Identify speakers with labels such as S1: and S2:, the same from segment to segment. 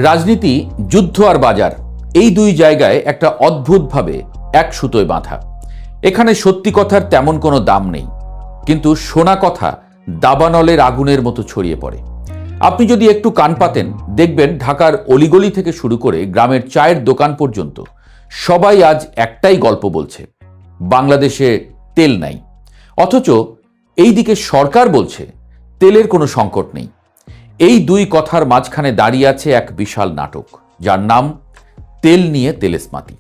S1: রাজনীতি, যুদ্ধ আর বাজার, এই দুই জায়গায় একটা অদ্ভুতভাবে এক সুতোয় বাঁধা। এখানে সত্যি কথার তেমন কোনো দাম নেই, কিন্তু শোনা কথা দাবানলের আগুনের মতো ছড়িয়ে পড়ে। আপনি যদি একটু কান পাতেন, দেখবেন ঢাকার অলিগলি থেকে শুরু করে গ্রামের চায়ের দোকান পর্যন্ত সবাই আজ একটাই গল্প বলছে, বাংলাদেশে তেল নাই। অথচ এই দিকে সরকার বলছে তেলের কোনো সংকট নেই। এই দুই কথার মাঝখানে দাঁড়িয়ে আছে এক বিশাল নাটক, যার নাম তেল নিয়ে তেলেস্মাতি।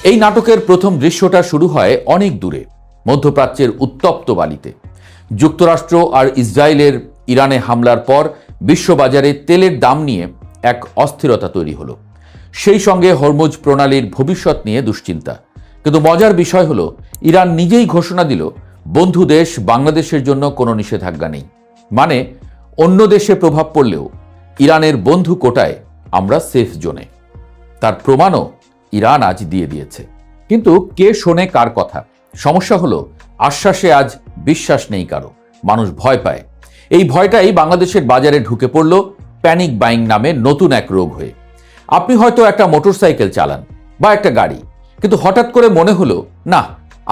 S1: এই নাটকের প্রথম দৃশ্যটা শুরু হয় অনেক দূরে, মধ্যপ্রাচ্যের উত্তপ্ত বালিতে। যুক্তরাষ্ট্র আর ইসরায়েলের ইরানে হামলার পর বিশ্ববাজারে তেলের দাম নিয়ে এক অস্থিরতা তৈরি হলো। সেই সঙ্গে হরমুজ প্রণালীর ভবিষ্যৎ নিয়ে দুশ্চিন্তা। কিন্তু মজার বিষয় হলো, ইরান নিজেই ঘোষণা দিল বন্ধু দেশ বাংলাদেশের জন্য কোনো নিষেধাজ্ঞা নেই। মানে অন্য দেশে প্রভাব পড়লেও ইরানের বন্ধু কোটায় আমরা সেফ জোনে। তার প্রমাণও ইরান আজ দিয়ে দিয়েছে। কিন্তু কে শোনে কার কথা? সমস্যা হলো, আশ্বাসে আজ বিশ্বাস নেই কারো, মানুষ ভয় পায়। এই ভয়টাই বাংলাদেশের বাজারে ঢুকে পড়ল প্যানিক বাইং নামে নতুন এক রোগ হয়ে। আপনি হয়তো একটা মোটরসাইকেল চালান বা একটা গাড়ি, কিন্তু হঠাৎ করে মনে হলো, না,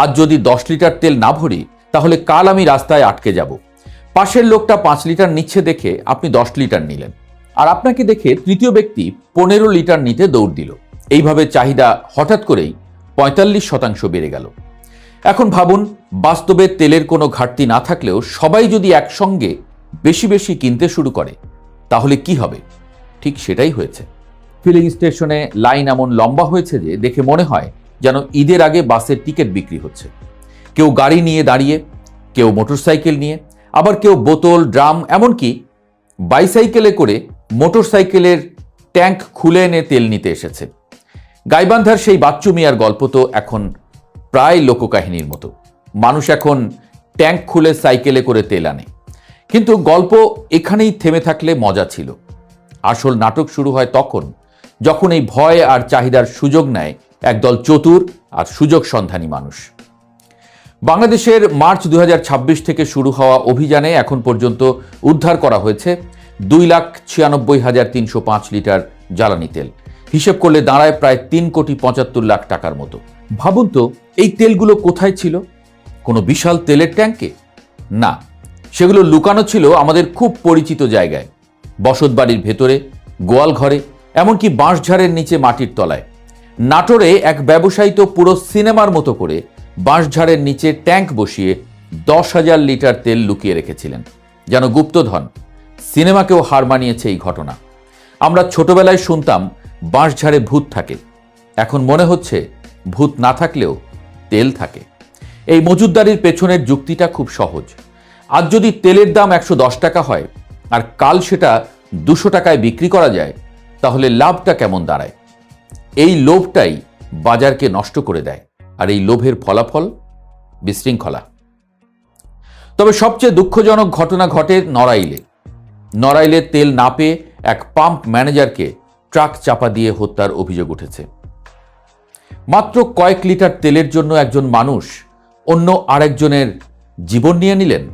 S1: আজ যদি 10 লিটার তেল না ভরি তাহলে কাল আমি রাস্তায় আটকে যাব। পাশের লোকটা 5 লিটার নিচ্ছে দেখে আপনি 10 লিটার নিলেন, আর আপনাকে দেখে তৃতীয় ব্যক্তি 15 লিটার নিতে দৌড় দিল। এইভাবে চাহিদা হঠাৎ করেই 45% বেড়ে গেল। এখন ভাবুন, বাস্তবে তেলের কোনো ঘাটতি না থাকলেও সবাই যদি একসঙ্গে বেশি বেশি কিনতে শুরু করে, তাহলে কি হবে? ঠিক সেটাই হয়েছে। ফিলিং স্টেশনে লাইন এমন লম্বা হয়েছে যে দেখে মনে হয় যেন ঈদের আগে বাসের টিকিট বিক্রি হচ্ছে। কেউ গাড়ি নিয়ে দাঁড়িয়ে, কেউ মোটরসাইকেল নিয়ে, আবার কেউ বোতল, ড্রাম, এমনকি বাইসাইকেলে করে মোটরসাইকেলের ট্যাঙ্ক খুলে এনে তেল নিতে এসেছে। গাইবান্ধার সেই বাচ্চু মিয়ার গল্প তো এখন প্রায় লোককাহিনীর মতো। মানুষ এখন ট্যাঙ্ক খুলে সাইকেলে করে তেল আনে। কিন্তু গল্প এখানেই থেমে থাকলে মজা ছিল। আসল নাটক শুরু হয় তখন, যখন এই ভয় আর চাহিদার সুযোগ নেয় একদল চতুর আর সুযোগ সন্ধানী মানুষ। বাংলাদেশের মার্চ 2026 থেকে শুরু হওয়া অভিযানে এখন পর্যন্ত উদ্ধার করা হয়েছে 2,96,305 লিটার জ্বালানি তেল। হিসেব করলে দাঁড়ায় প্রায় 3,75,00,000 টাকার মতো। ভাবুন তো, এই তেলগুলো কোথায় ছিল? কোনো বিশাল তেলের ট্যাঙ্কে? না, সেগুলো লুকানো ছিল আমাদের খুব পরিচিত জায়গায়, বসতবাড়ির ভেতরে, গোয়াল ঘরে, এমনকি বাঁশঝাড়ের নিচে মাটির তলায়। নাটোরে এক ব্যবসায়ী তো পুরো সিনেমার মতো করে বাঁশঝাড়ের নিচে ট্যাঙ্ক বসিয়ে 10,000 লিটার তেল লুকিয়ে রেখেছিলেন, যেন গুপ্তধন। সিনেমাকেও হার মানিয়েছে এই ঘটনা। আমরা ছোটবেলায় শুনতাম বাঁশঝাড়ে ভূত থাকে, এখন মনে হচ্ছে ভূত না থাকলেও তেল থাকে। এই মজুতদারির পেছনের যুক্তিটা খুব সহজ। আজ যদি তেলের দাম 110 টাকা হয় আর কাল সেটা 200 টাকায় বিক্রি করা যায়, তাহলে লাভটা কেমন দাঁড়ায়? এই লোভটাই বাজারকে নষ্ট করে দেয়, আর এই লোভের ফলাফল বিশৃঙ্খলা। তবে সবচেয়ে দুঃখজনক ঘটনা ঘটে নড়াইলে। নড়াইলে তেল না পেয়ে এক পাম্প ম্যানেজারকে ট্রাক চাপা দিয়ে হত্যার অভিযোগ উঠেছে। মাত্র কয়েক লিটার তেলের জন্য একজন মানুষ অন্য আরেকজনের জীবন নিয়ে নিলেন।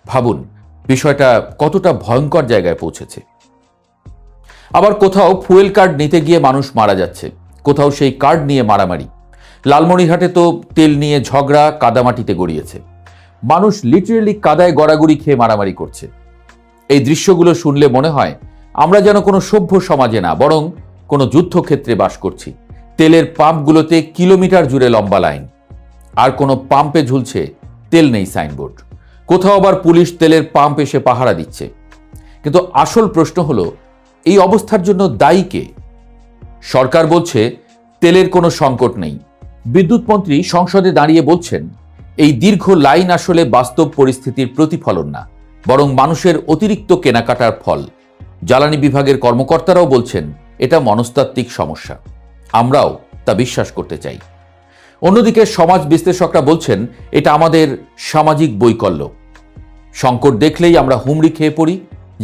S1: ভাবুন বিষয়টা কতটা ভয়ঙ্কর জায়গায় পৌঁছেছে। আবার কোথাও ফুয়েল কার্ড নিতে গিয়ে মানুষ মারা যাচ্ছে, কোথাও সেই কার্ড নিয়ে মারামারি। লালমনিরহাটে তো তেল নিয়ে ঝগড়া কাদামাটিতে গড়িয়েছে। মানুষ লিটারেলি কাদায় গড়াগড়ি খেয়ে মারামারি করছে। এই দৃশ্যগুলো শুনলে মনে হয় আমরা যেন কোনো সভ্য সমাজে না, বরং কোনো যুদ্ধক্ষেত্রে বাস করছি। তেলের পাম্পগুলোতে কিলোমিটার জুড়ে লম্বা লাইন, আর কোনো পাম্পে ঝুলছে তেল নেই সাইনবোর্ড। কোথাও আবার পুলিশ তেলের পাম্প এসে পাহারা দিচ্ছে। কিন্তু আসল প্রশ্ন হলো, এই অবস্থার জন্য দায়ী কে? সরকার বলছে তেলের কোনো সংকট নেই। বিদ্যুৎ মন্ত্রী সংসদে দাঁড়িয়ে বলছেন এই দীর্ঘ লাইন আসলে বাস্তব পরিস্থিতির প্রতিফলন না, বরং মানুষের অতিরিক্ত কেনাকাটার ফল। জ্বালানি বিভাগের কর্মকর্তারাও বলছেন এটা মনস্তাত্ত্বিক সমস্যা। আমরাও তা বিশ্বাস করতে চাই। অন্যদিকে সমাজ বিশ্লেষকরা বলছেন এটা আমাদের সামাজিক বৈকল্য। সংকট দেখলেই আমরা হুমড়ি খেয়ে পড়ি,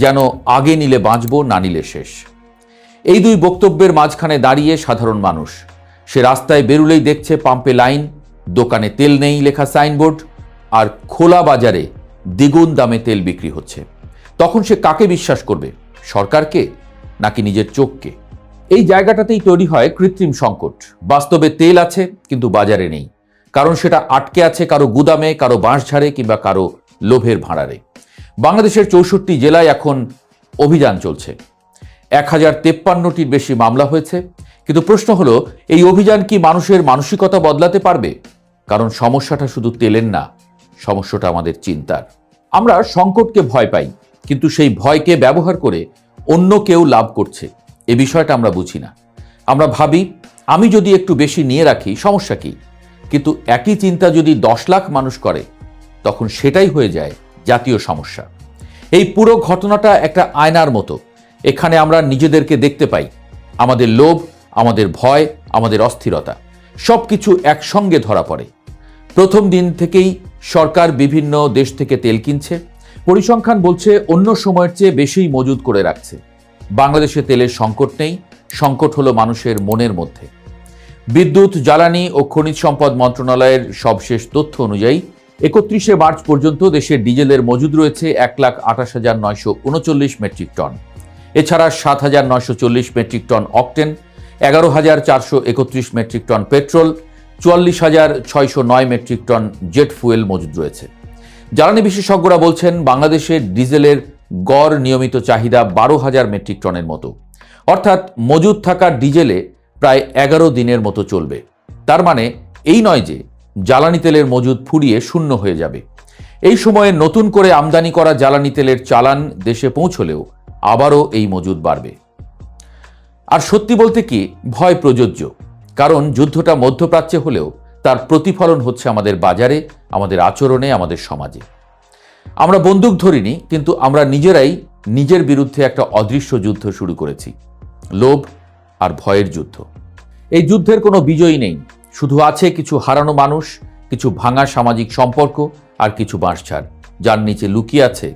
S1: যেন আগে নিলে বাঁচব, না নিলে শেষ। এই দুই বক্তব্যের মাঝখানে দাঁড়িয়ে সাধারণ মানুষ। সে রাস্তায় বেরুলেই দেখছে পাম্পে লাইন, দোকানে তেল নেই লেখা সাইনবোর্ড, আর খোলা বাজারে দ্বিগুণ দামে তেল বিক্রি হচ্ছে। তখন সে কাকে বিশ্বাস করবে, সরকারকে নাকি নিজের চোখকে? এই জায়গাটাতেই তৈরি হয় কৃত্রিম সংকট। বাস্তবে তেল আছে কিন্তু বাজারে নেই, কারণ সেটা আটকে আছে কারো গুদামে, কারো বাঁশঝাড়ে কিংবা কারো লোভের ভাঁড়ারে। বাংলাদেশের 64 জেলায় এখন অভিযান চলছে, 1053টির বেশি মামলা হয়েছে। কিন্তু প্রশ্ন হলো, এই অভিযান কি মানুষের মানসিকতা বদলাতে পারবে? কারণ সমস্যাটা শুধু তেলের না, সমস্যাটা আমাদের চিন্তার। আমরা সংকটকে ভয় পাই, কিন্তু সেই ভয়কে ব্যবহার করে অন্য কেউ লাভ করছে, এ বিষয়টা আমরা বুঝি না। আমরা ভাবি, আমি যদি একটু বেশি নিয়ে রাখি সমস্যা কি? কিন্তু একই চিন্তা যদি 10 লাখ মানুষ করে, তখন সেটাই হয়ে যায় জাতীয় সমস্যা। এই পুরো ঘটনাটা একটা আয়নার মতো। এখানে আমরা নিজেদেরকে দেখতে পাই, আমাদের লোভ, আমাদের ভয়, আমাদের অস্থিরতা সবকিছু একসঙ্গে ধরা পড়ে। প্রথম দিন থেকেই সরকার বিভিন্ন দেশ থেকে তেল কিনছে। পরিসংখ্যান বলছে অন্য সময়ের চেয়ে বেশি মজুদ করে রাখছে। বাংলাদেশে তেলের সংকট নেই, সংকট হলো মানুষের মনের মধ্যে। বিদ্যুৎ, জ্বালানি ও খনিজ সম্পদ মন্ত্রণালয়ের সবশেষ তথ্য অনুযায়ী 31শে মার্চ পর্যন্ত দেশে ডিজেলের মজুদ রয়েছে 1,28,939 মেট্রিক টন। এছাড়া 7,940 metric ton octane, 11,431 metric ton petrol, 44,609 metric ton jet fuel মজুদ রয়েছে। জ্বালানি বিশেষজ্ঞরা বলছেন, বাংলাদেশে ডিজেলের গড় নিয়মিত চাহিদা 12,000 মেট্রিক টনের মতো। অর্থাৎ মজুদ থাকা ডিজেলে প্রায় 11 দিনের মতো চলবে। তার মানে এই নয় যে জ্বালানি তেলের মজুদ ফুরিয়ে শূন্য হয়ে যাবে। এই সময়ে নতুন করে আমদানি করা জ্বালানি তেলের চালান দেশে পৌঁছলেও আবারও এই মজুদ বাড়বে। আর সত্যি বলতে কি, ভয় প্রযোজ্য। কারণ যুদ্ধটা মধ্যপ্রাচ্যে হলেও তার প্রতিফলন হচ্ছে আমাদের বাজারে, আমাদের আচরণে, আমাদের সমাজে। আমরা বন্দুক ধরিনি, কিন্তু আমরা নিজেরাই নিজের বিরুদ্ধে একটা অদৃশ্য যুদ্ধ শুরু করেছি, লোভ আর ভয়ের যুদ্ধ। এই যুদ্ধের কোনো বিজয়ী নেই, শুধু আছে কিছু হারানো মানুষ, কিছু ভাঙা সামাজিক সম্পর্ক আর কিছু বাঁশঝাড়, যার নিচে লুকিয়ে আছে